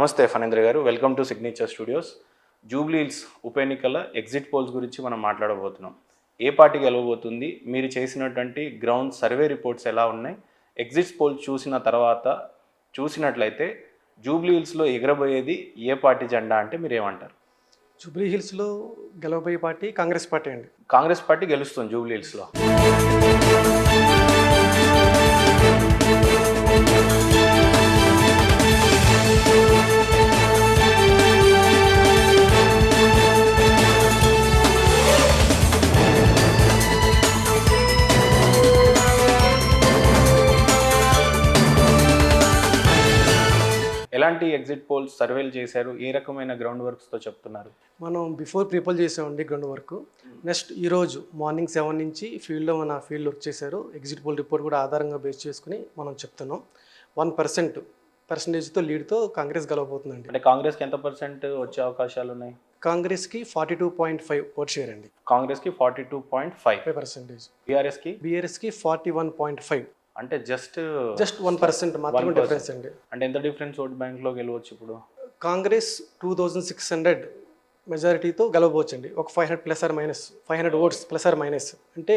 నమస్తే ఫణేంద్ర గారు, welcome to signature studios. Jubilee hills ఉప ఎన్నికల ఎగ్జిట్ పోల్స్ గురించి మనం మాట్లాడబోతున్నాం. ఏ పార్టీ గెలవబోతుంది, మీరు చేసినటువంటి గ్రౌండ్ సర్వే రిపోర్ట్స్ ఎలా ఉన్నాయి, ఎగ్జిట్ పోల్స్ చూసిన తర్వాత చూసినట్లయితే జూబ్లీ హిల్స్లో ఎగరబోయేది ఏ పార్టీ జెండా అంటే మీరు ఏమంటారు? జూబ్లీ హిల్స్లో గెలవబోయే పార్టీ కాంగ్రెస్ పార్టీ అండి. కాంగ్రెస్ పార్టీ గెలుస్తుంది జూబ్లీ హిల్స్లో. ఎలాంటి ఎగ్జిట్ పోల్స్ సర్వేలు చేశారు, ఏ రకమైన గ్రౌండ్ వర్క్స్తో చెప్తున్నారు? మనం బిఫోర్ ప్రీపోల్ చేసామండి గ్రౌండ్ వర్క్. నెక్స్ట్ ఈరోజు మార్నింగ్ 7 నుంచి ఫీల్డ్లో ఫీల్డ్ వర్క్ చేశారు. ఎగ్జిట్ పోల్ రిపోర్ట్ కూడా ఆధారంగా బేస్ చేసుకుని మనం చెప్తున్నాం. 1% లీడ్తో కాంగ్రెస్ గెలవబోతుందండి. అంటే కాంగ్రెస్కి ఎంత పర్సెంట్ వచ్చే అవకాశాలు ఉన్నాయి? కాంగ్రెస్కి 42.5 ఓట్ షేర్ అండి. కాంగ్రెస్కి 42.5%. బీఆర్ఎస్కి 41.5. అంటే జస్ట్ 1% మాత్రమే డిఫరెన్స్ అండి. అంటే ఎంత డిఫరెన్స్ ఓట్ బ్యాంక్లో గెలవచ్చు? ఇప్పుడు కాంగ్రెస్ 2600 మెజారిటీతో గెలవబోచ్చండి. ఒక 500 plus or minus 500 votes plus or minus అంటే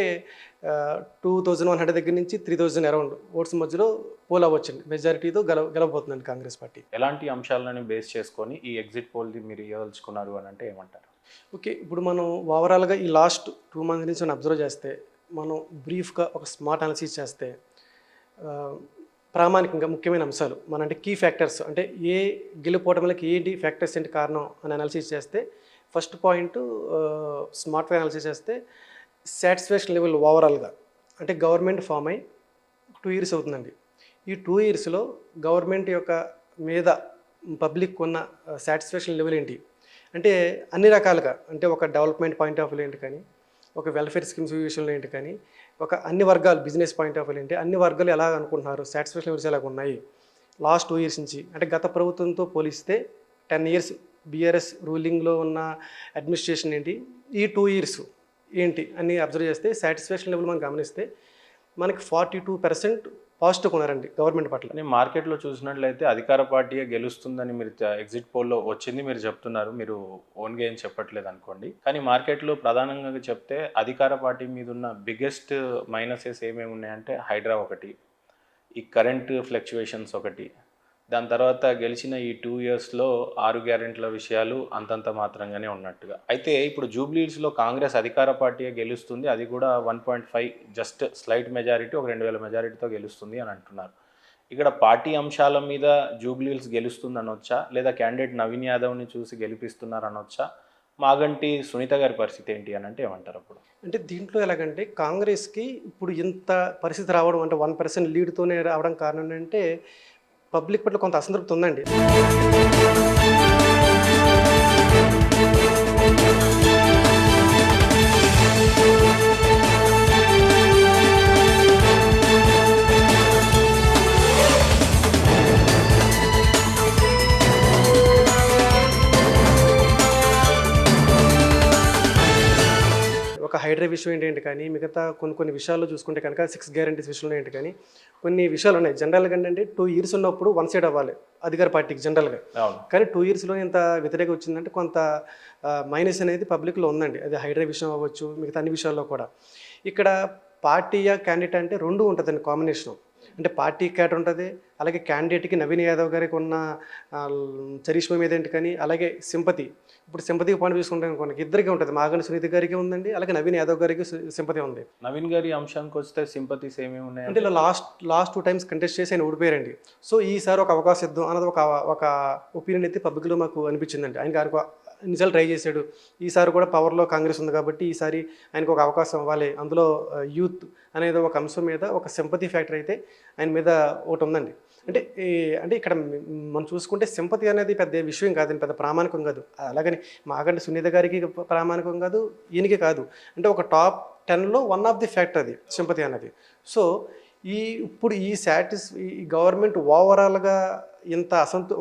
2100 దగ్గర నుంచి 3000 అరౌండ్ ఓట్స్ మధ్యలో పోల్ అవ్వచ్చండి. మెజారిటీతో గెలవబోతుందండి కాంగ్రెస్ పార్టీ. ఎలాంటి అంశాలను బేస్ చేసుకొని ఈ ఎగ్జిట్ పోల్ది మీరు ఇవ్వదలుచుకున్నారు అని అంటే ఏమంటారు? ఓకే, ఇప్పుడు మనం ఓవరాల్గా ఈ లాస్ట్ 2 months నుంచి మనం అబ్జర్వ్ చేస్తే, మనం బ్రీఫ్గా ఒక స్మార్ట్ అనాలిసిస్ చేస్తే ప్రామాణికంగా ముఖ్యమైన అంశాలు మన అంటే కీ ఫ్యాక్టర్స్ అంటే ఏ గెలుపోవటంలోకి ఏంటి ఫ్యాక్టర్స్ ఏంటి కారణం అని అనాలిసిస్ చేస్తే, ఫస్ట్ పాయింట్ స్మార్ట్గా అనాలిసిస్ చేస్తే సాటిస్ఫాక్షన్ లెవెల్ ఓవరాల్గా అంటే గవర్నమెంట్ ఫామ్ అయ్యి 2 years అవుతుందండి. ఈ 2 yearsలో గవర్నమెంట్ యొక్క మీద పబ్లిక్ ఉన్న సాటిస్ఫాక్షన్ లెవెల్ ఏంటి అంటే అన్ని రకాలుగా, అంటే ఒక డెవలప్మెంట్ పాయింట్ ఆఫ్ వ్యూ ఏంటి కానీ, ఒక వెల్ఫేర్ స్కీమ్స్ విషయంలో ఏంటి కానీ, ఒక అన్ని వర్గాలు బిజినెస్ పాయింట్ ఆఫ్ వ్యూ ఏంటి, అన్ని వర్గాలు ఎలా అనుకుంటున్నారు, సాటిస్ఫాక్షన్ లెవెల్స్ ఎలాగ ఉన్నాయి లాస్ట్ 2 years నుంచి. అంటే గత ప్రభుత్వంతో పోలిస్తే 10 years బీఆర్ఎస్ రూలింగ్లో ఉన్న అడ్మినిస్ట్రేషన్ ఏంటి, ఈ 2 years ఏంటి అని అబ్జర్వ్ చేస్తే సాటిస్ఫాక్షన్ లెవెల్ మనం గమనిస్తే మనకి 42% పాజిటివ్ ఉన్నారండి గవర్నమెంట్ పట్ల. నేను మార్కెట్లో చూసినట్లయితే అధికార పార్టీయే గెలుస్తుందని మీరు ఎగ్జిట్ పోల్లో వచ్చింది మీరు చెప్తున్నారు, మీరు ఓన్గా ఏం చెప్పట్లేదు అనుకోండి. కానీ మార్కెట్లో ప్రధానంగా చెప్తే అధికార పార్టీ మీద ఉన్న బిగ్గెస్ట్ మైనసెస్ ఏమేమి ఉన్నాయంటే హైడ్రా ఒకటి, ఈ కరెంట్ ఫ్లక్చువేషన్స్ ఒకటి, దాని తర్వాత గెలిచిన ఈ 2 yearsలో 6 గ్యారెంటీల విషయాలు అంతంత మాత్రంగానే ఉన్నట్టుగా. అయితే ఇప్పుడు జూబ్లీ హిల్స్లో కాంగ్రెస్ అధికార పార్టీయే గెలుస్తుంది, అది కూడా 1.5 జస్ట్ స్లైట్ మెజారిటీ, ఒక 2000 మెజారిటీతో గెలుస్తుంది అని అంటున్నారు. ఇక్కడ పార్టీ అంశాల మీద జూబ్లీ హిల్స్ గెలుస్తుంది అనొచ్చా, లేదా క్యాండిడేట్ నవీన్ యాదవ్ని చూసి గెలిపిస్తున్నారు అనొచ్చా? మాగంటి సునీత గారి పరిస్థితి ఏంటి అని అంటే ఏమంటారు? అప్పుడు అంటే దీంట్లో ఎలాగంటే కాంగ్రెస్కి ఇప్పుడు ఇంత పరిస్థితి రావడం అంటే 1% లీడ్తోనే రావడం కారణం ఏంటంటే పబ్లిక్ పట్ల కొంత అసంతృప్తి ఉందండి. ఒక హైడ్రా విషయం ఏంటి కానీ, మిగతా కొన్ని విషయాల్లో చూసుకుంటే కనుక 6 guarantees విషయంలో ఏంటి కానీ కొన్ని విషయాలు ఉన్నాయి. జనరల్గా ఏంటంటే 2 years ఉన్నప్పుడు వన్ సైడ్ అవ్వాలి అధికార పార్టీకి జనరల్గా. కానీ 2 yearsలో ఇంత వ్యతిరేకం వచ్చిందంటే కొంత మైనస్ అనేది పబ్లిక్లో ఉందండి. అది హైడ్రా విషయం అవ్వచ్చు, మిగతా అన్ని విషయాల్లో కూడా. ఇక్కడ పార్టీయా క్యాండిడేట్ అంటే 2 ఉంటుందండి కాంబినేషన్. అంటే పార్టీ క్యాటర్ ఉంటుంది, అలాగే క్యాండిడేట్కి నవీన్ యాదవ్ గారికి ఉన్న చరిష్మా మీద ఏంటి కానీ, అలాగే సింపతి. ఇప్పుడు సింపతి పాయింట్ చూసుకుంటే మనకి ఇద్దరికి ఉంటుంది, మాగంటి సునీత గారికి ఉందండి, అలాగే నవీన్ యాదవ్ గారికి సింపతి ఉంది. నవీన్ గారి అంశానికి వస్తే సింపతీస్ ఏమేమి ఉన్నాయి అంటే ఇలా లాస్ట్ 2 times కంటెస్ట్ చేసి ఆయన ఓడిపోయారండి. సో ఈసారి ఒక అవకాశం ఇద్దాం అన్నది ఒక ఒపీనియన్ అయితే పబ్లిక్లో మాకు అనిపించిందండి. ఆయన గారికి నిజాలు ట్రై చేశాడు, ఈసారి కూడా పవర్లో కాంగ్రెస్ ఉంది కాబట్టి ఈసారి ఆయనకు ఒక అవకాశం ఇవ్వాలి, అందులో యూత్ అనేది ఒక అంశం మీద ఒక సింపతి ఫ్యాక్టర్ అయితే ఆయన మీద ఒకటి ఉందండి. అంటే ఇక్కడ మనం చూసుకుంటే సింపతి అనేది పెద్ద విషయం కాదండి, పెద్ద ప్రామాణికం కాదు. అలాగని మాగంటి సునీత గారికి ప్రామాణికం కాదు, ఈయనకి కాదు. అంటే ఒక టాప్ 10లో 1 of the ఫ్యాక్టర్ అది సింపతి అనేది. సో ఇప్పుడు ఈ గవర్నమెంట్ ఓవరాల్గా ఇంత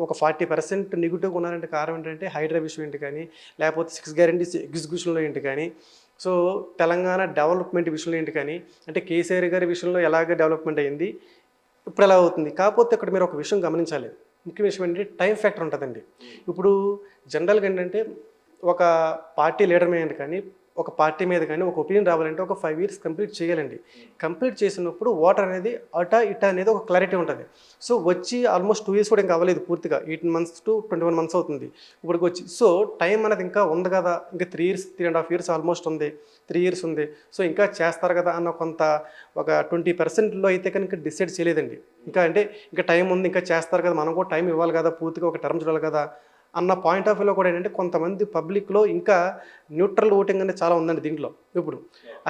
ఒక 40% నెగిటివ్గా ఉన్నారంటే కారణం ఏంటంటే హైడ్రా విషయం ఏంటి కానీ, లేకపోతే 6 guarantees ఎగ్జిక్యూషన్లో ఏంటి కానీ, సో తెలంగాణ డెవలప్మెంట్ విషయంలో ఏంటి కానీ, అంటే కేసీఆర్ గారి విషయంలో ఎలాగ డెవలప్మెంట్ అయింది, ఇప్పుడు ఎలా అవుతుంది. కాకపోతే ఇక్కడ మీరు ఒక విషయం గమనించాలి, ముఖ్య విషయం ఏంటంటే టైం ఫ్యాక్టర్ ఉంటుందండి. ఇప్పుడు జనరల్గా ఏంటంటే ఒక పార్టీ లీడర్ మీద కానీ ఒక పార్టీ మీద కానీ ఒక ఒపీనియన్ రావాలంటే ఒక 5 years కంప్లీట్ చేయాలండి. కంప్లీట్ చేసినప్పుడు ఓటర్ అనేది అటా ఇటా అనేది ఒక క్లారిటీ ఉంటుంది. సో వచ్చి ఆల్మోస్ట్ 2 years కూడా ఇంకా అవ్వలేదు పూర్తిగా, 18 months to 21 months అవుతుంది ఇప్పటికి వచ్చి. సో టైం అనేది ఇంకా ఉంది కదా, ఇంకా 3.5 years ఆల్మోస్ట్ ఉంది, 3 years ఉంది. సో ఇంకా చేస్తారు కదా అన్న కొంత ఒక 20%లో అయితే కనుక డిసైడ్ చేయలేదండి. ఇంకా అంటే ఇంకా టైం ఉంది, ఇంకా చేస్తారు కదా, మనం కూడా టైం ఇవ్వాలి కదా, పూర్తిగా ఒక టర్మ్ చూడాలి కదా అన్న పాయింట్ ఆఫ్ వ్యూలో కూడా ఏంటంటే కొంతమంది పబ్లిక్లో ఇంకా న్యూట్రల్ ఓటింగ్ అనేది చాలా ఉందండి దీంట్లో. ఇప్పుడు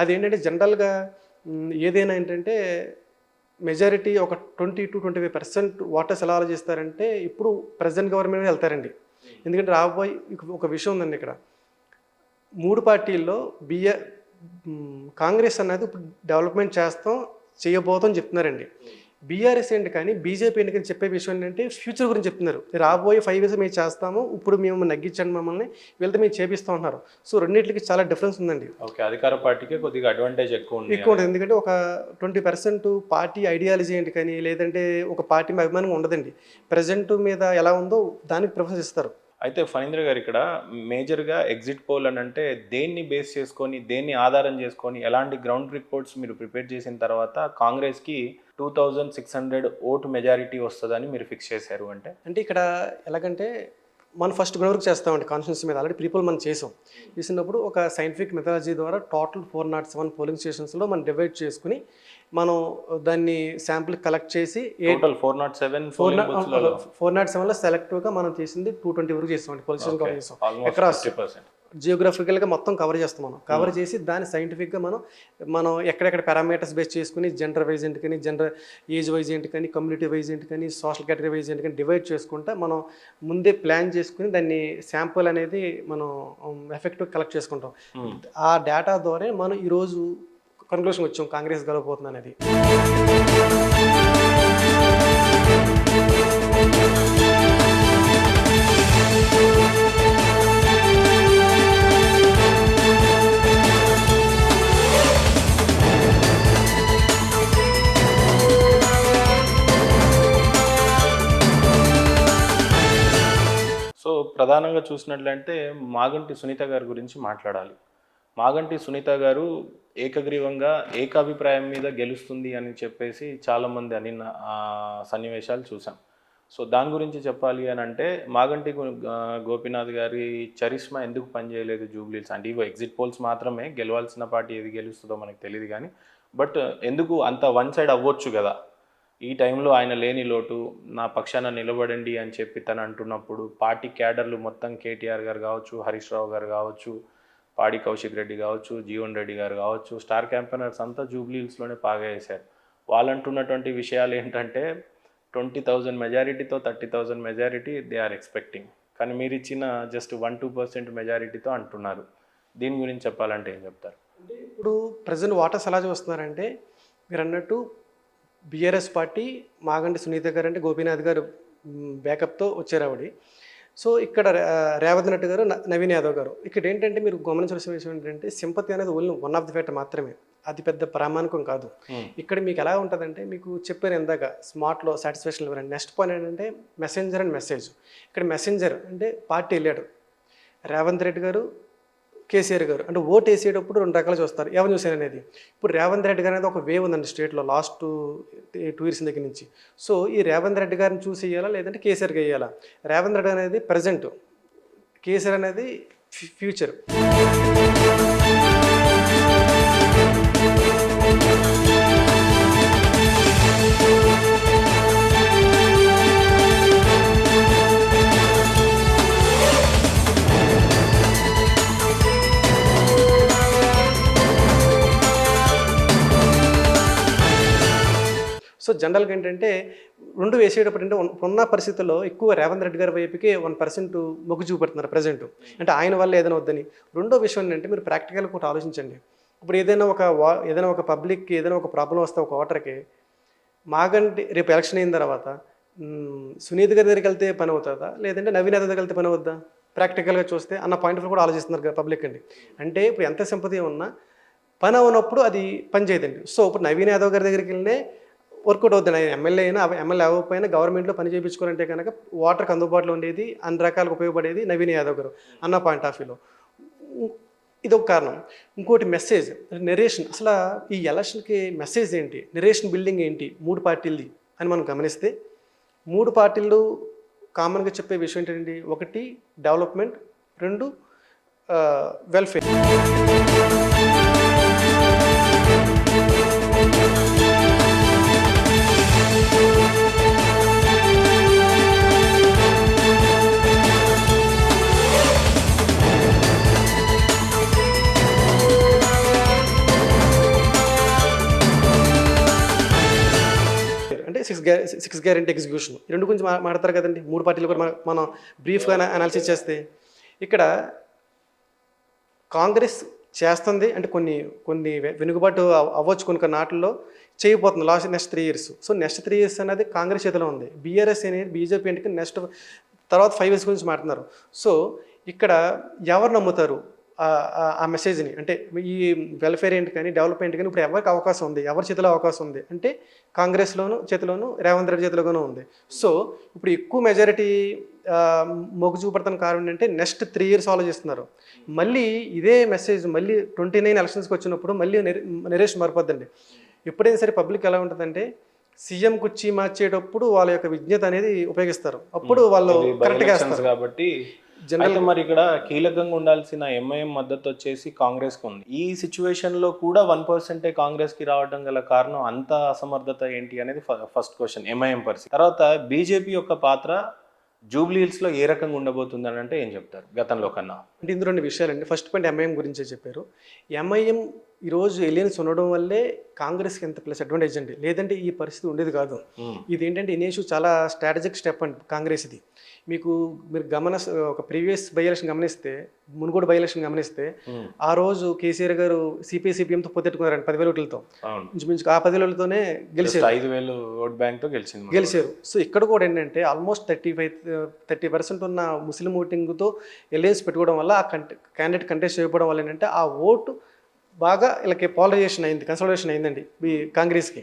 అదేంటంటే జనరల్గా ఏదైనా ఏంటంటే మెజారిటీ ఒక 20 to 25% ఓటర్స్ ఎలా ఆలోచిస్తారంటే ఇప్పుడు ప్రజెంట్ గవర్నమెంట్ మీద వెళ్తారండి. ఎందుకంటే రాబోయే ఒక విషయం ఉందండి ఇక్కడ, 3 పార్టీల్లో కాంగ్రెస్ అనేది ఇప్పుడు డెవలప్మెంట్ చేయబోతాం చెప్తున్నారండి. బీఆర్ఎస్ ఏంటి కానీ బీజేపీ ఏంటి చెప్పే విషయం ఏంటంటే ఫ్యూచర్ గురించి చెప్తున్నారు. రాబోయే 5 years మేము చేస్తాము, ఇప్పుడు మేము నగ్గించండి మమ్మల్ని, వెళ్తే మేము చేపిస్తాం అన్నారు. సో రెండింటికి చాలా డిఫరెన్స్ ఉందండి. ఓకే, అధికార పార్టీకి కొద్దిగా అడ్వాంటేజ్ ఎక్కువ ఉంటుంది. ఎందుకంటే ఒక 20% పార్టీ ఐడియాలజీ ఏంటి కానీ లేదంటే ఒక పార్టీ మీద అభిమానం ఉండదండి. ప్రజెంట్ మీద ఎలా ఉందో దానికి ప్రిఫరెన్స్ ఇస్తారు. అయితే ఫణీంద్ర గారు, ఇక్కడ మేజర్గా ఎగ్జిట్ పోల్ అని అంటే దేన్ని బేస్ చేసుకొని, దేన్ని ఆధారం చేసుకొని, ఎలాంటి గ్రౌండ్ రిపోర్ట్స్ మీరు ప్రిపేర్ చేసిన తర్వాత కాంగ్రెస్కి 2600 ఓటు మెజారిటీ వస్తుందని మీరు ఫిక్స్ చేశారు అంటే ఇక్కడ ఎలాగంటే మనం ఫస్ట్ గ్రౌండ్ చేస్తామండి కాన్స్టిట్యూన్సీ మీద. ఆల్రెడీ పీపుల్ మనం చేసినప్పుడు ఒక సైంటిఫిక్ మెథడాలజీ ద్వారా టోటల్ 407 పోలింగ్ స్టేషన్స్లో మనం డివైడ్ చేసుకుని మనం దాన్ని శాంపుల్ కలెక్ట్ చేసి 407లో సెలెక్టివ్గా మనం చేసింది 220 వరకు చేస్తామండి. పోలింగ్ స్టేషన్ కవర్ చేస్తాం అక్రాస్ జియోగ్రఫికల్గా మొత్తం కవర్ చేస్తాం. మనం కవర్ చేసి దాన్ని సైంటిఫిక్గా మనం ఎక్కడెక్కడ పారామీటర్స్ బేస్ చేసుకుని జెండర్ వైజ్ ఏంటి కానీ, జెండర్ ఏజ్ వైజ్ ఏంటి కానీ, కమ్యూనిటీ వైజ్ ఏంటి కానీ, సోషల్ కేటగిరీ వైజ్ ఏంటి కానీ డివైడ్ చేసుకుంటా మనం ముందే ప్లాన్ చేసుకుని దాన్ని శాంపుల్ అనేది మనం ఎఫెక్టివ్ కలెక్ట్ చేసుకుంటాం. ఆ డేటా ద్వారా మనం ఈరోజు కన్క్లూషన్ వచ్చాం కాంగ్రెస్ గెలవబోతుంది అనేది. సో ప్రధానంగా చూసినట్లయితే మాగంటి సునీత గారి గురించి మాట్లాడాలి. మాగంటి సునీత గారు ఏకగ్రీవంగా ఏకాభిప్రాయం మీద గెలుస్తుంది అని చెప్పేసి చాలామంది అనిన సన్నివేశాలు చూసాం. సో దాని గురించి చెప్పాలి అని అంటే మాగంటి గోపీనాథ్ గారి చరిష్మా ఎందుకు పనిచేయలేదు జూబ్లీస్ అంటే ఇవో ఎగ్జిట్ పోల్స్ మాత్రమే, గెలవాల్సిన పార్టీ ఏది గెలుస్తుందో మనకు తెలియదు కానీ, బట్ ఎందుకు అంత వన్ సైడ్ అవ్వచ్చు కదా, ఈ టైంలో ఆయన లేని లోటు, నా పక్షాన నిలబడండి అని చెప్పి తను అంటున్నప్పుడు పార్టీ క్యాడర్లు మొత్తం కేటీఆర్ గారు కావచ్చు, హరీష్ రావు గారు కావచ్చు, పాడి కౌశిక్ రెడ్డి కావచ్చు, జీవన్ రెడ్డి గారు కావచ్చు, స్టార్ క్యాంపెయినర్స్ అంతా జూబ్లీహిల్స్లోనే పాగా వేశారు. వాళ్ళు అంటున్నటువంటి విషయాలు ఏంటంటే 20,000 మెజారిటీతో 30,000 మెజారిటీ దే ఆర్ ఎక్స్పెక్టింగ్, కానీ మీరు ఇచ్చిన జస్ట్ 1-2% మెజారిటీతో అంటున్నారు. దీని గురించి చెప్పాలంటే ఏం చెప్తారు? అంటే ఇప్పుడు ప్రజెంట్ ఓటర్స్ ఎలా చూస్తున్నారంటే మీరు అన్నట్టు బీఆర్ఎస్ పార్టీ మాగంటి సునీత గారు అంటే గోపీనాథ్ గారు బ్యాకప్తో వచ్చారు ఆవిడ. సో ఇక్కడ రేవంత్ రెడ్డి గారు, నవీన్ యాదవ్ గారు. ఇక్కడ ఏంటంటే మీరు గమనించాల్సిన విషయం ఏంటంటే సింపతి అనేది only one of the factor మాత్రమే, అది పెద్ద ప్రామాణికం కాదు. ఇక్కడ మీకు ఎలా ఉంటుందంటే మీకు చెప్పాను ఇందాక స్మార్ట్లో సాటిస్ఫాక్షన్ లెవెల్. నెక్స్ట్ పాయింట్ ఏంటంటే మెసెంజర్ అండ్ మెసేజ్. ఇక్కడ మెసెంజర్ అంటే పార్టీ లీడర్ రేవంత్ రెడ్డి గారు, కేసీఆర్ గారు. అంటే ఓటు వేసేటప్పుడు 2 రకాలు చూస్తారు, ఎవరు చూసారు అనేది. ఇప్పుడు రేవంత్ రెడ్డి గారు అనేది ఒక వేవ్ ఉందండి స్టేట్లో లాస్ట్ 2 years దగ్గర నుంచి. సో ఈ రేవంత్ రెడ్డి గారిని చూసి వేయాలా లేదంటే కేసీఆర్కి వేయాలా? రేవంత్ రెడ్డి అనేది ప్రజెంట్, కేసీఆర్ అనేది ఫ్యూచర్. సో జనరల్గా ఏంటంటే 2 వేసేటప్పుడు అంటే ఉన్న పరిస్థితుల్లో ఎక్కువ రేవంత్ రెడ్డి గారి వైపుకి 1% మొగ్గు చూపెడుతున్నారు ప్రజెంట్, అంటే ఆయన వల్ల ఏదైనా వద్దని. రెండో విషయం ఏంటంటే మీరు ప్రాక్టికల్గా ఒకటి ఆలోచించండి. ఇప్పుడు ఏదైనా ఒక పబ్లిక్కి ఏదైనా ఒక ప్రాబ్లం వస్తే ఒక ఓటర్కి మాగంటి రేపు ఎలక్షన్ అయిన తర్వాత సునీత గారి దగ్గరికి వెళ్తే పని అవుతుందా లేదంటే నవీన్ యాదవ్ దగ్గరికి వెళ్తే పని అవుద్దా? ప్రాక్టికల్గా చూస్తే అన్న పాయింట్ కూడా ఆలోచిస్తున్నారు పబ్లిక్ అండి. అంటే ఇప్పుడు ఎంత సింపతి ఉన్నా పని అవునప్పుడు అది పని చేయదండి. సో ఇప్పుడు నవీన్ యాదవ్ గారి దగ్గరికి వెళ్ళినే వర్కౌట్ అవుతుంది. ఆయన ఎమ్మెల్యే అయినా ఎమ్మెల్యే అవ్వకపోయినా గవర్నమెంట్లో పని చేయించుకోవాలంటే కనుక వాటర్కి అందుబాటులో ఉండేది, అన్ని రకాలకు ఉపయోగపడేది నవీన్ యాదవ్ గారు అన్న పాయింట్ ఆఫ్ వ్యూలో. ఇది ఒక కారణం. ఇంకోటి మెసేజ్, నెరేషన్. అసలు ఈ ఎలక్షన్కి మెసేజ్ ఏంటి, నెరేషన్ బిల్డింగ్ ఏంటి 3 పార్టీలది అని మనం గమనిస్తే 3 పార్టీలు కామన్గా చెప్పే విషయం ఏంటండి, 1 డెవలప్మెంట్, 2 వెల్ఫేర్. అంటే 6 గ్యారెంటీ ఎగ్జిక్యూషన్, ఈ 2 గురించి మాట్లాడతారు కదండి 3 పార్టీలు కూడా. మనం బ్రీఫ్గా అనాలిసిస్ చేస్తే ఇక్కడ కాంగ్రెస్ చేస్తుంది అంటే కొన్ని వెనుకబాటు అవ్వచ్చు, కొన్ని నాటిల్లో చేయబోతుంది next 3 years. So next 3 years అనేది కాంగ్రెస్ చేతిలో ఉంది. బీఆర్ఎస్ అనేది బీజేపీ అంటే నెక్స్ట్ తర్వాత 5 years గురించి మాట్లాడుతున్నారు. సో ఇక్కడ ఎవరు నమ్ముతారు ఆ మెసేజ్ని? అంటే ఈ వెల్ఫేర్ ఏంటి కానీ డెవలప్మెంట్ కానీ ఇప్పుడు ఎవరికి అవకాశం ఉంది, ఎవరి చేతిలో అవకాశం ఉంది అంటే కాంగ్రెస్లోను చేతిలోను రేవంత్ రెడ్డి చేతిలోనూ ఉంది. సో ఇప్పుడు ఎక్కువ మెజారిటీ మొగ్గు చూపడతాను కారణం ఏంటంటే నెక్స్ట్ 3 years ఆలోచిస్తున్నారు. మళ్ళీ ఇదే మెసేజ్ మళ్ళీ 29 ఎలక్షన్స్కి వచ్చినప్పుడు మళ్ళీ నెరేషన్ మారిపోద్దండి. ఎప్పుడైనా సరే పబ్లిక్ ఎలా ఉంటుందంటే సీఎం కుర్చీ మార్చేటప్పుడు వాళ్ళ యొక్క విజ్ఞత అనేది ఉపయోగిస్తారు, అప్పుడు వాళ్ళు కరెక్ట్గా వేస్తారు. కాబట్టి జనరల్ మరి ఇక్కడ కీలకంగా ఉండాల్సిన ఎంఐఎం మద్దతు వచ్చేసి కాంగ్రెస్ కు ఉంది. ఈ సిచ్యువేషన్ లో కూడా 1% కాంగ్రెస్ కి రావడం గల కారణం అంత అసమర్థత ఏంటి అనేది ఫస్ట్ క్వశ్చన్ ఎంఐఎం పరిస్థితి. తర్వాత బీజేపీ యొక్క పాత్ర జూబ్లీ హిల్స్ లో ఏ రకంగా ఉండబోతుంది అని అంటే ఏం చెప్తారు గతంలో కన్నా? అంటే ఇందులో 2 విషయాలండి. ఫస్ట్ పాయింట్ ఎంఐఎం గురించే చెప్పారు. ఎంఐఎం ఈరోజు ఎలియన్స్ ఉండడం వల్లే కాంగ్రెస్కి ఎంత ప్లస్ అడ్వాంటేజ్ అండి, లేదంటే ఈ పరిస్థితి ఉండేది కాదు. ఇది ఏంటంటే ఇనేషు చాలా స్ట్రాటజిక్ స్టెప్ అండి కాంగ్రెస్ ఇది. మీరు ఒక ప్రీవియస్ బై ఎలక్షన్ గమనిస్తే, మునుగోడు బై ఎలక్షన్ గమనిస్తే ఆ రోజు కేసీఆర్ గారు సిపిఎంతో పొత్తెట్టుకున్నారండి 10,000 ఓట్లతో. ఇంచుమించు ఆ 10,000 ఓట్లతోనే గెలిచారు, 5,000 ఓట్ బ్యాంక్ తో గెలిచారు. సో ఇక్కడ కూడా ఏంటంటే ఆల్మోస్ట్ 30% ఉన్న ముస్లిం ఓటింగ్తో ఎలియన్స్ పెట్టుకోవడం వల్ల ఆ క్యాండిడేట్ కంటెస్ట్ చేయకపోవడం వల్ల ఏంటంటే ఆ ఓటు బాగా వీళ్ళకి పోలరైజేషన్ అయింది, కన్సల్టేషన్ అయిందండి ఈ కాంగ్రెస్కి.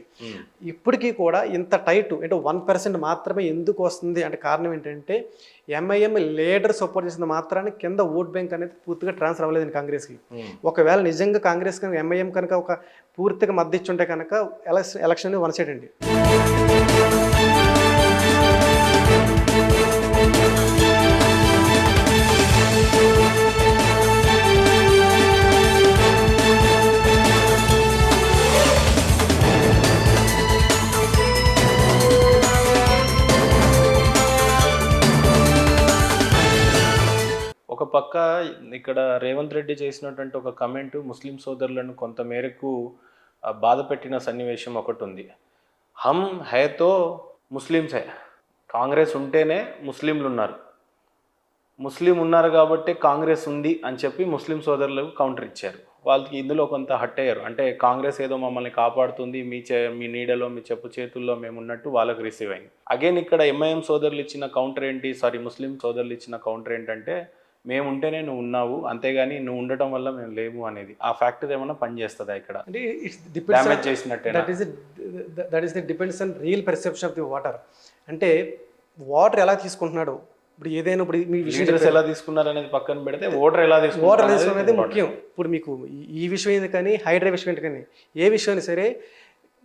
ఇప్పటికీ కూడా ఇంత టైట్ అంటే 1% మాత్రమే ఎందుకు వస్తుంది అంటే కారణం ఏంటంటే ఎంఐఎం లీడర్ సపోర్ట్ చేసిన మాత్రాన్ని కింద ఓట్ బ్యాంక్ అనేది పూర్తిగా ట్రాన్స్ఫర్ అవ్వలేదండి కాంగ్రెస్కి. ఒకవేళ నిజంగా కాంగ్రెస్ కనుక ఎంఐఎం కనుక ఒక పూర్తిగా మద్దతు ఇచ్చి ఉంటే కనుక ఎలక్షన్ అనేది 1 side అండి. ఒక పక్క ఇక్కడ రేవంత్ రెడ్డి చేసినటువంటి ఒక కమెంట్ ముస్లిం సోదరులను కొంత మేరకు బాధ పెట్టిన సన్నివేశం ఒకటి ఉంది. హమ్ హైతో ముస్లిమ్స్ హై, కాంగ్రెస్ ఉంటేనే ముస్లింలు ఉన్నారు, ముస్లిం ఉన్నారు కాబట్టి కాంగ్రెస్ ఉంది అని చెప్పి ముస్లిం సోదరులకు కౌంటర్ ఇచ్చారు. వాళ్ళకి ఇందులో కొంత హట్ అయ్యారు. అంటే కాంగ్రెస్ ఏదో మమ్మల్ని కాపాడుతుంది, మీ నీడలో మీ చెప్పు చేతుల్లో మేము ఉన్నట్టు వాళ్ళకి రిసీవ్ అయింది. అగైన్ ఇక్కడ ఎంఐఎం సోదరులు ఇచ్చిన కౌంటర్ ఏంటి, ముస్లిం సోదరులు ఇచ్చిన కౌంటర్ ఏంటంటే మేము ఉంటేనే నువ్వు ఉన్నావు, అంతేగాని నువ్వు ఉండటం వల్ల మేము లేము అనేది. ఆ ఫ్యాక్టర్ ఏమన్నా పనిచేస్తుందా ఇక్కడ? అంటే డ్యామేజ్ చేసినట్టే. That is the depends on real perception of the water. అంటే వాటర్ ఎలా తీసుకుంటున్నాడు, ఇప్పుడు ఏదైనా ఇప్పుడు మీ విషయం ఎలా తీసుకున్నారు అనేది పక్కన పెడితే ఓటర్ ఎలా తీసుకున్నారు అనేది ముఖ్యం. ఇప్పుడు మీకు ఈ విషయం ఏంది కానీ హైడ్రా విషయం ఏంటి కానీ ఏ విషయాన్ని సరే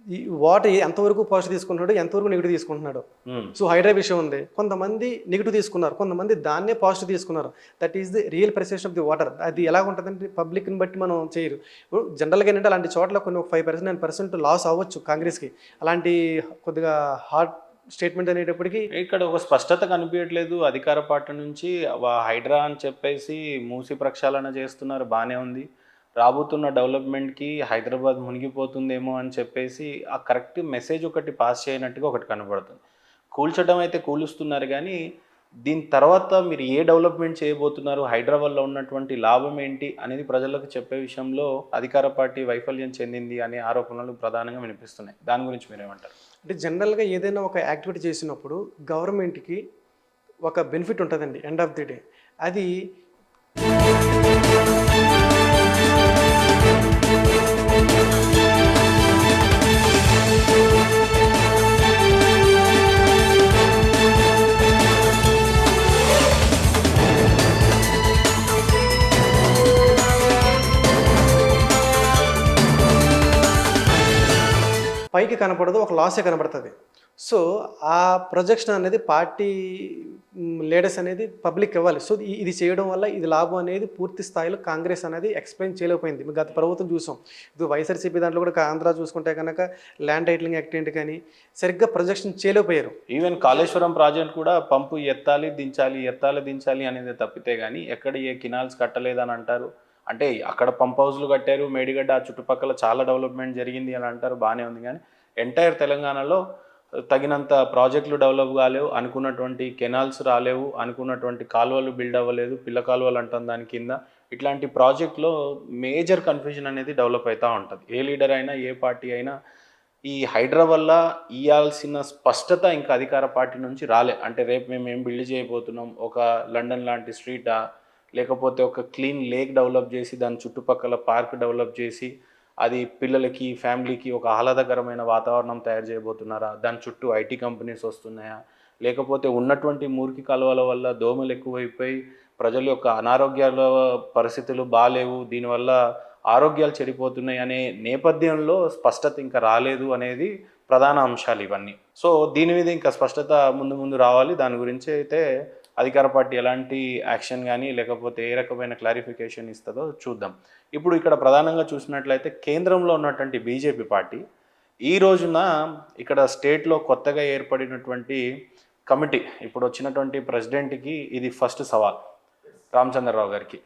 ఈ వాటర్ ఎంతవరకు పాజిటివ్ తీసుకుంటున్నాడు, ఎంతవరకు నెగిటివ్ తీసుకుంటున్నాడు. సో హైడ్రా విషయం ఉంది, కొంతమంది నెగిటివ్ తీసుకున్నారు, కొంతమంది దాన్నే పాజిటివ్ తీసుకున్నారు. That is the real perception of the water. అది ఎలా ఉంటుందంటే పబ్లిక్ని బట్టి మనం చేయరు. ఇప్పుడు జనరల్గా ఏంటంటే అలాంటి చోట్ల కొన్ని 5% 9% లాస్ అవ్వచ్చు కాంగ్రెస్కి. అలాంటి కొద్దిగా హార్డ్ స్టేట్మెంట్ అనేటప్పటికీ ఇక్కడ ఒక స్పష్టత కనిపించట్లేదు అధికార పార్టీ నుంచి. హైడ్రా అని చెప్పేసి మూసి ప్రక్షాళన చేస్తున్నారు, బాగానే ఉంది. రాబోతున్న డెవలప్మెంట్కి హైదరాబాద్ మునిగిపోతుందేమో అని చెప్పేసి ఆ కరెక్ట్ మెసేజ్ ఒకటి పాస్ చేయనట్టుగా ఒకటి కనబడుతుంది. కూల్చడం అయితే కూలుస్తున్నారు కానీ దీని తర్వాత మీరు ఏ డెవలప్మెంట్ చేయబోతున్నారు, హైదరాబాద్లో ఉన్నటువంటి లాభం ఏంటి అనేది ప్రజలకు చెప్పే విషయంలో అధికార పార్టీ వైఫల్యం చెందింది అనే ఆరోపణలు ప్రధానంగా వినిపిస్తున్నాయి. దాని గురించి మీరేమంటారు? అంటే జనరల్గా ఏదైనా ఒక యాక్టివిటీ చేసినప్పుడు గవర్నమెంట్కి ఒక బెనిఫిట్ ఉంటుందండి ఎండ్ ఆఫ్ ది డే. అది పైకి కనపడదు, ఒక లాసే కనపడుతుంది. సో ఆ ప్రొజెక్షన్ అనేది పార్టీ లీడర్స్ అనేది పబ్లిక్ ఇవ్వాలి. సో ఇది చేయడం వల్ల ఇది లాభం అనేది పూర్తి స్థాయిలో కాంగ్రెస్ అనేది ఎక్స్ప్లెయిన్ చేయలేకపోయింది. గత ప్రభుత్వం చూసాం. ఇది వైఎస్ఆర్సీపీ దాంట్లో కూడా ఆంధ్ర చూసుకుంటే కనుక ల్యాండ్ టైటిలింగ్ యాక్ట్ ఏంటి కానీ సరిగ్గా ప్రొజెక్షన్ చేయలేకపోయారు. ఈవెన్ కాళేశ్వరం ప్రాజెక్ట్ కూడా పంపు ఎత్తాలి దించాలి అనేది తప్పితే కానీ ఎక్కడ ఏ కినాల్స్ కట్టలేదని అంటారు. అంటే అక్కడ పంప్ హౌస్లు కట్టారు, మేడిగడ్డ ఆ చుట్టుపక్కల చాలా డెవలప్మెంట్ జరిగింది అని అంటారు, బాగానే ఉంది. కానీ ఎంటైర్ తెలంగాణలో తగినంత ప్రాజెక్టులు డెవలప్ కాలేవు, అనుకున్నటువంటి కెనాల్స్ రాలేవు, అనుకున్నటువంటి కాలువలు బిల్డ్ అవ్వలేదు, పిల్ల కాలువలు అంటాం దాని కింద. ఇట్లాంటి ప్రాజెక్టులో మేజర్ కన్ఫ్యూజన్ అనేది డెవలప్ అవుతూ ఉంటుంది. ఏ లీడర్ అయినా ఏ పార్టీ అయినా ఈ హైడ్రా వల్ల ఇవ్వాల్సిన స్పష్టత ఇంకా అధికార పార్టీ నుంచి రాలే. అంటే రేపు మేము ఏం బిల్డ్ చేయబోతున్నాం, ఒక లండన్ లాంటి స్ట్రీటా, లేకపోతే ఒక క్లీన్ లేక్ డెవలప్ చేసి దాని చుట్టుపక్కల పార్క్ డెవలప్ చేసి అది పిల్లలకి ఫ్యామిలీకి ఒక ఆహ్లాదకరమైన వాతావరణం తయారు చేయబోతున్నారా, దాని చుట్టూ ఐటీ కంపెనీస్ వస్తున్నాయా, లేకపోతే ఉన్నటువంటి మురికి కాలువల వల్ల దోమలు ఎక్కువైపోయి ప్రజల యొక్క అనారోగ్యాల పరిస్థితులు బాగాలేవు, దీనివల్ల ఆరోగ్యాలు చెడిపోతున్నాయి అనే నేపథ్యంలో స్పష్టత ఇంకా రాలేదు అనేది ప్రధాన అంశాలు ఇవన్నీ. సో దీని మీద ఇంకా స్పష్టత ముందు రావాలి. దాని గురించి అయితే అధికార పార్టీ ఎలాంటి యాక్షన్ కానీ లేకపోతే ఏ రకమైన క్లారిఫికేషన్ ఇస్తుందో చూద్దాం. ఇప్పుడు ఇక్కడ ప్రధానంగా చూసినట్లయితే కేంద్రంలో ఉన్నటువంటి బీజేపీ పార్టీ ఈ రోజున ఇక్కడ స్టేట్లో కొత్తగా ఏర్పడినటువంటి కమిటీ, ఇప్పుడు వచ్చినటువంటి ప్రెసిడెంట్కి ఇది ఫస్ట్ సవాల్. రామచంద్రరావు గారికి,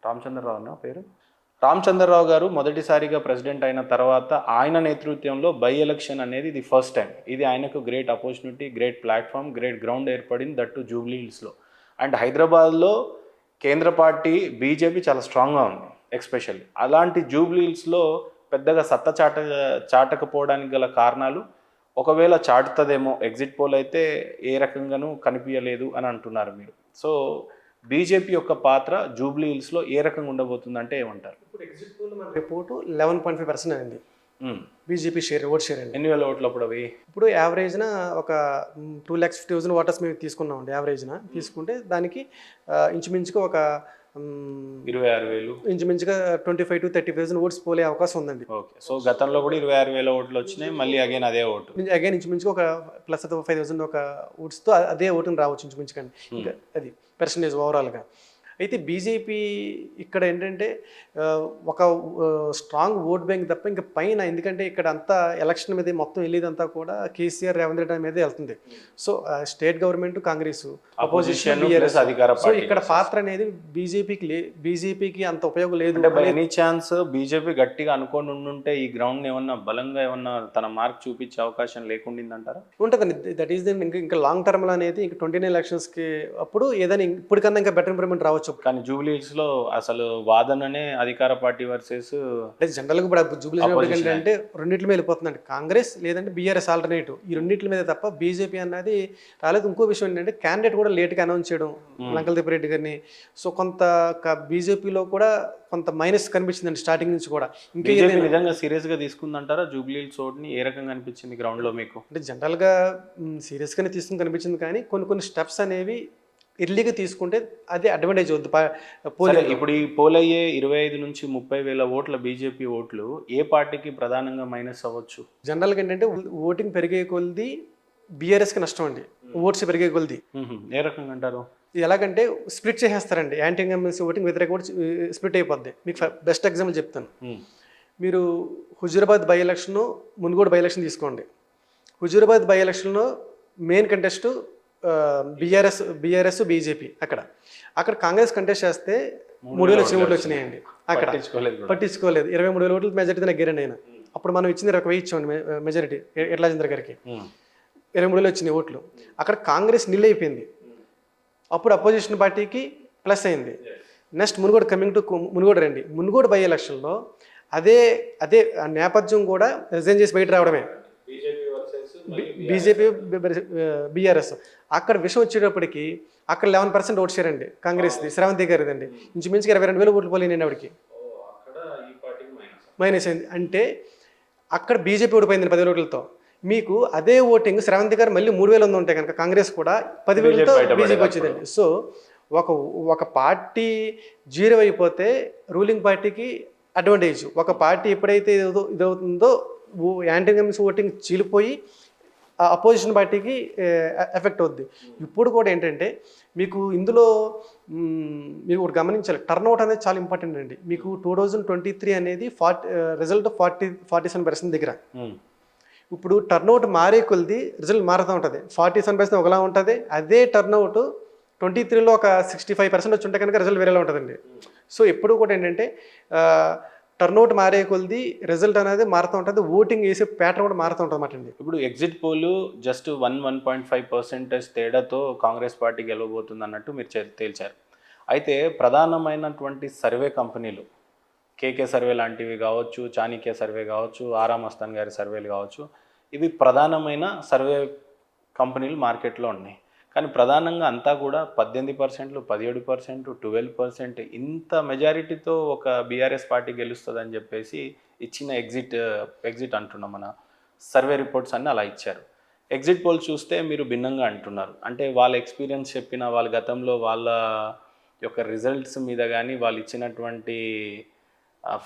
రామచంద్రరావు నా పేరు, రామచంద్రరావు గారు మొదటిసారిగా ప్రెసిడెంట్ అయిన తర్వాత ఆయన నేతృత్వంలో బై ఎలక్షన్ అనేది ఇది ఫస్ట్ టైం. ఇది ఆయనకు great opportunity, great platform, great ground ఏర్పడింది, దట్టు జూబ్లీ హిల్స్లో. అండ్ హైదరాబాద్లో కేంద్ర పార్టీ బీజేపీ చాలా స్ట్రాంగ్గా ఉంది ఎక్స్పెషల్లీ. అలాంటి జూబ్లీ హిల్స్లో పెద్దగా సత్తా చాటకపోవడానికి గల కారణాలు, ఒకవేళ చాటుతుందేమో, ఎగ్జిట్ పోల్ అయితే ఏ రకంగానూ కనిపించలేదు అని అంటున్నారు మీరు. సో బీజేపీ యొక్క పాత్ర జూబ్లీ హిల్స్లో ఏ రకంగా ఉండబోతుందంటే ఏమంటారు? ఇప్పుడు ఎగ్జిట్ పోల్ మన రిపోర్టు 11.5% అయింది బీజేపీ ఓట్ షేర్ అండి. ఎన్ని వేల ఓట్లు అప్పుడు అవి? ఇప్పుడు యావరేజ్న ఒక 2,50,000 ఓటర్స్ మేము తీసుకున్నామండి. యావరేజ్న తీసుకుంటే దానికి ఇంచుమించుగా ఒక 26,000, ఇంచుమించుగా 25,000 to 30,000 ఓట్స్ పోలే అవకాశం ఉందండి. ఓకే. సో గతంలో కూడా 26,000 ఓట్లు వచ్చినాయి, మళ్ళీ అగైన్ అదే ఓటు, అగైన్ ఇంచుమించుగా ఒక ప్లస్ 5,000 ఒక ఓట్స్తో అదే ఓటుని రావచ్చు ఇంచుమించుగా. ఇంకా అది పర్సంటేజ్ ఓవరాల్గా. అయితే బీజేపీ ఇక్కడ ఏంటంటే ఒక స్ట్రాంగ్ ఓట్ బ్యాంక్ తప్ప ఇంకా పైన, ఎందుకంటే ఇక్కడ అంతా ఎలక్షన్ మీద మొత్తం వెళ్ళేదంతా కూడా కేసీఆర్, రేవంత్ రెడ్డి మీద వెళ్తుంది. So state government Congress, opposition BRS, so ఇక్కడ పాత్ర అనేది బీజేపీకి అంత ఉపయోగం లేదు. అంటే బై ఎనీ ఛాన్స్ బీజేపీ గట్టిగా అనుకోని ఉండుంటే ఈ గ్రౌండ్ ఏమన్నా బలంగా ఏమన్నా తన మార్క్ చూపించే అవకాశం లేకుండిందంటారా? ఉంటుందండి. దట్ ఈస్ ఇంకా లాంగ్ టర్మ్లో అనేది ఇంకా 29 ఎలక్షన్స్కి అప్పుడు ఏదైనా ఇప్పటికన్నా ఇంకా బెటర్ ఇంప్రూవ్మెంట్ రావచ్చు. కానీ జూబ్లీ హిల్స్ లో అసలు వాదననే అధికార పార్టీ వర్సెస్, అంటే జనరల్గా ఇప్పుడు జూబ్లీ హిల్స్ అంటే రెండింటి మీద వెళ్ళిపోతుందండి, కాంగ్రెస్ లేదంటే బీఆర్ఎస్ ఆల్టర్నేటివ్, ఈ రెండింటి మీద తప్ప బీజేపీ అన్నది రాలేదు. ఇంకో విషయం ఏంటంటే క్యాండిడేట్ కూడా లేట్గా అనౌన్స్ చేయడం, లంకల్ తిప్పారెడ్డి గారిని. సో కొంత బీజేపీలో కూడా కొంత మైనస్ కనిపించిందండి స్టార్టింగ్ నుంచి కూడా. ఇంకా నిజంగా సీరియస్ గా తీసుకుందంటారా జూబ్లీ హిల్స్ ఓట్ని? ఏ రకంగా అనిపించింది గ్రౌండ్ లో మీకు? అంటే జనరల్గా సీరియస్గానే తీసుకుని కనిపించింది, కానీ కొన్ని స్టెప్స్ అనేవి ఎర్లీగా తీసుకుంటే అది అడ్వాంటేజ్ అవుతుంది. ఇప్పుడు ఈ పోల్ అయ్యే 25 నుంచి 30,000 ఓట్ల బీజేపీ ఓట్లు ఏ పార్టీకి ప్రధానంగా మైనస్ అవ్వచ్చు? జనరల్గా ఏంటంటే ఓటింగ్ పెరిగే కొలది బీఆర్ఎస్కి నష్టం అండి, ఓట్స్ పెరిగే కొలది. ఏ రకంగా అంటారు? ఎలాగంటే స్ప్లిట్ చేసేస్తారండి, యాంటీ ఇన్కంబెన్సీ ఓటింగ్ వ్యతిరేక ఓటు స్ప్లిట్ అయిపోద్ది. మీకు బెస్ట్ ఎగ్జాంపుల్ చెప్తాను. మీరు Huzurabad by election, Munugode by election తీసుకోండి. హుజూరాబాద్ బై ఎలక్షన్లో మెయిన్ కంటెస్ట్ బీఆర్ఎస్ బీజేపీ. అక్కడ కాంగ్రెస్ కంటెస్ట్ చేస్తే 3,000 ఓట్లు వచ్చినాయండి. అక్కడ పట్టించుకోలేదు. 23,000 ఓట్లు మెజారిటీ నెగ్గారండి ఆయన. అప్పుడు మనం ఇచ్చింది 1,000 ఇచ్చామండి మెజారిటీ ఎట్లాజేంద్ర గారికి. 23,000 వచ్చినాయి ఓట్లు. అక్కడ కాంగ్రెస్ నిల్ అయిపోయింది. అప్పుడు అపోజిషన్ పార్టీకి ప్లస్ అయింది. నెక్స్ట్ మునుగోడు రండి. మునుగోడు బై ఎలక్షన్లో అదే నేపథ్యం కూడా రిజైన్ చేసి బయట రావడమే, బీజేపీ బీఆర్ఎస్. అక్కడ విషయం వచ్చేటప్పటికి అక్కడ 11% ఓట్ షేర్ అండి కాంగ్రెస్ది, శ్రావంతి గారిదండి. ఇంచుమించుగా 22,000 ఓట్లు పోలేనండి ఆవిడకి, మైనస్ అయింది. అంటే అక్కడ బీజేపీ ఓడిపోయింది 10,000 ఓట్లతో. మీకు అదే ఓటింగ్ శ్రావంతి గారు మళ్ళీ 3,000 ఉంటే కనుక కాంగ్రెస్ కూడా 10,000తో బీజేపీ వచ్చేదండి. సో ఒక పార్టీ జీరో అయిపోతే రూలింగ్ పార్టీకి అడ్వాంటేజ్. ఒక పార్టీ ఎప్పుడైతే ఇదవుతుందో యాంటీ ఇన్కంబెన్సీ ఓటింగ్ చీలిపోయి అపోజిషన్ పార్టీకి ఎఫెక్ట్ అవుద్ది. ఇప్పుడు కూడా ఏంటంటే మీకు ఇందులో మీరు ఒకటి గమనించాలి, టర్న్అవుట్ అనేది చాలా ఇంపార్టెంట్ అండి. మీకు 2023 అనేది రిజల్ట్ 47% దగ్గర. ఇప్పుడు టర్న్అవుట్ మారే కొలిది రిజల్ట్ మారుతూ ఉంటుంది. 47% ఒకలా ఉంటుంది. అదే టర్న్అవుట్ 23లో ఒక 65% వచ్చి ఉంటే కనుక రిజల్ట్ వేరేలా ఉంటుందండి. సో ఎప్పుడు కూడా ఏంటంటే టర్న్అవుట్ మారే కొలిది రిజల్ట్ అనేది మారుతూ ఉంటుంది. ఓటింగ్ వేసే ప్యాటర్న్ కూడా మారుతూ ఉంటుంది అన్నమాట అండి. ఇప్పుడు ఎగ్జిట్ పోల్ జస్ట్ 1.5% తేడాతో కాంగ్రెస్ పార్టీ గెలవబోతుంది అన్నట్టు మీరు తేల్చారు. అయితే ప్రధానమైనటువంటి సర్వే కంపెనీలు కేకే సర్వే లాంటివి కావచ్చు, చాణక్య సర్వే కావచ్చు, ఆరా మస్తాన్ గారి సర్వేలు కావచ్చు, ఇవి ప్రధానమైన సర్వే కంపెనీలు మార్కెట్లో ఉన్నాయి. కానీ ప్రధానంగా అంతా కూడా 18%, 17%, 12% ఇంత మెజారిటీతో ఒక బీఆర్ఎస్ పార్టీ గెలుస్తుందని చెప్పేసి ఇచ్చిన ఎగ్జిట్ అంటున్నాం. మన సర్వే రిపోర్ట్స్ అన్నీ అలా ఇచ్చారు. ఎగ్జిట్ పోల్ చూస్తే మీరు భిన్నంగా అంటున్నారు. అంటే వాళ్ళ ఎక్స్పీరియన్స్ చెప్పిన వాళ్ళ గతంలో వాళ్ళ యొక్క రిజల్ట్స్ మీద కానీ వాళ్ళు ఇచ్చినటువంటి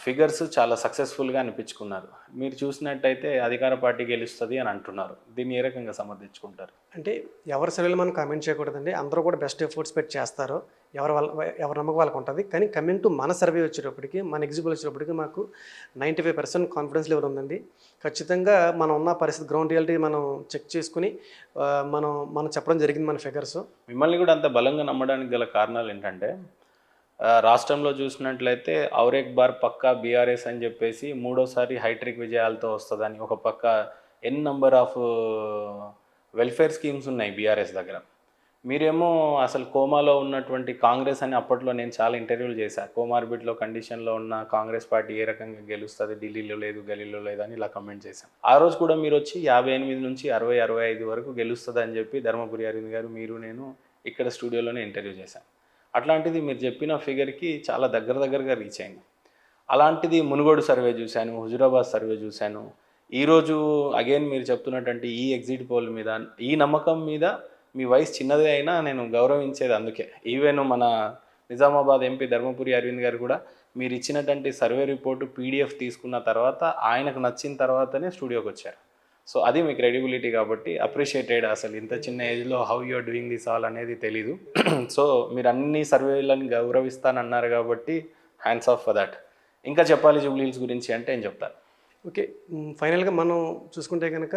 ఫిగర్స్ చాలా సక్సెస్ఫుల్గా అనిపించుకున్నారు. మీరు చూసినట్టయితే అధికార పార్టీ గెలుస్తుంది అని అంటున్నారు. దీన్ని ఏ రకంగా సమర్థించుకుంటారు? అంటే ఎవరి సర్వేలు మనం కామెంట్ చేయకూడదండి. అందరూ కూడా బెస్ట్ ఎఫర్ట్స్ పెట్టి చేస్తారు. ఎవరి నమ్మకం వాళ్ళకి ఉంటుంది. కానీ కమింగ్ టు మన సర్వే వచ్చేటప్పటికి, మన ఎగ్జిబుల్ వచ్చేటప్పటికి మాకు 95% కాన్ఫిడెన్స్ లెవెల్ ఉందండి. ఖచ్చితంగా మనం ఉన్న పరిస్థితి గ్రౌండ్ రియాలిటీ మనం చెక్ చేసుకుని మనం చెప్పడం జరిగింది మన ఫిగర్స్. మిమ్మల్ని కూడా అంత బలంగా నమ్మడానికి గల కారణాలు ఏంటంటే, రాష్ట్రంలో చూసినట్లయితే ఔరేక్ బార్ పక్కా బీఆర్ఎస్ అని చెప్పేసి మూడోసారి హైట్రిక్ విజయాలతో వస్తుందని, ఒక పక్క నెంబర్ ఆఫ్ వెల్ఫేర్ స్కీమ్స్ ఉన్నాయి బీఆర్ఎస్ దగ్గర. మీరేమో అసలు కోమాలో ఉన్నటువంటి కాంగ్రెస్ అని అప్పట్లో నేను చాలా ఇంటర్వ్యూలు చేశాను. కోమార్బిట్లో కండిషన్లో ఉన్న కాంగ్రెస్ పార్టీ ఏ రకంగా గెలుస్తుంది, ఢిల్లీలో లేదు, గలీలో లేదు అని ఇలా కమెంట్ చేశాను. ఆ రోజు కూడా మీరు వచ్చి 58 నుంచి 60-65 వరకు గెలుస్తుంది అని చెప్పి ధర్మపురి అరవింద్ గారు, మీరు, నేను ఇక్కడ స్టూడియోలోనే ఇంటర్వ్యూ చేశాను. అట్లాంటిది మీరు చెప్పిన ఫిగర్కి చాలా దగ్గరగా రీచ్ అయింది. అలాంటిది మునుగోడు సర్వే చూశాను, హుజురాబాద్ సర్వే చూశాను. ఈరోజు అగైన్ మీరు చెప్తున్నటువంటి ఈ ఎగ్జిట్ పోల్ మీద, ఈ నమ్మకం మీద మీ వయసు చిన్నదే అయినా నేను గౌరవించేది అందుకే. ఈవెన్ మన నిజామాబాద్ ఎంపీ ధర్మపురి అరవింద్ గారు కూడా మీరు ఇచ్చినటువంటి సర్వే రిపోర్టు PDF తీసుకున్న తర్వాత ఆయనకు నచ్చిన తర్వాతనే స్టూడియోకి వచ్చారు. సో అది మీ క్రెడిబిలిటీ కాబట్టి అప్రిషియేటెడ్. అసలు ఇంత చిన్న ఏజ్లో how you're doing this all అనేది తెలీదు. సో మీరు అన్ని సర్వేలను గౌరవిస్తానన్నారు కాబట్టి హ్యాండ్స్ ఆఫ్ ఫర్ దట్. ఇంకా చెప్పాలి జూబ్లీ హిల్స్ గురించి అంటే ఏం చెప్తారు? ఓకే, ఫైనల్గా మనం చూసుకుంటే కనుక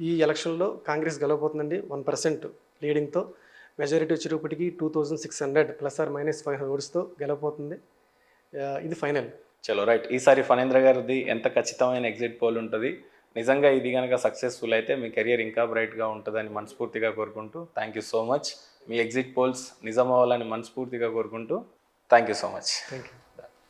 ఈ ఎలక్షన్లో కాంగ్రెస్ గెలవబోతుందండి 1% లీడింగ్తో. మెజారిటీ వచ్చేటప్పటికి 2600 ±500 ఓట్స్తో గెలవబోతుంది. ఇది ఫైనల్. చలో రైట్. ఈసారి ఫణేంద్ర గారిది ఎంత ఖచ్చితమైన ఎగ్జిట్ పోల్ ఉంటుంది, నిజంగా ఇది కనుక సక్సెస్ఫుల్ అయితే మీ కెరియర్ ఇంకా బ్రైట్గా ఉంటుందని మనస్ఫూర్తిగా కోరుకుంటూ thank you so much. Me exit polls నిజం అవ్వాలని మనస్ఫూర్తిగా కోరుకుంటూ thank you so much. Thank you.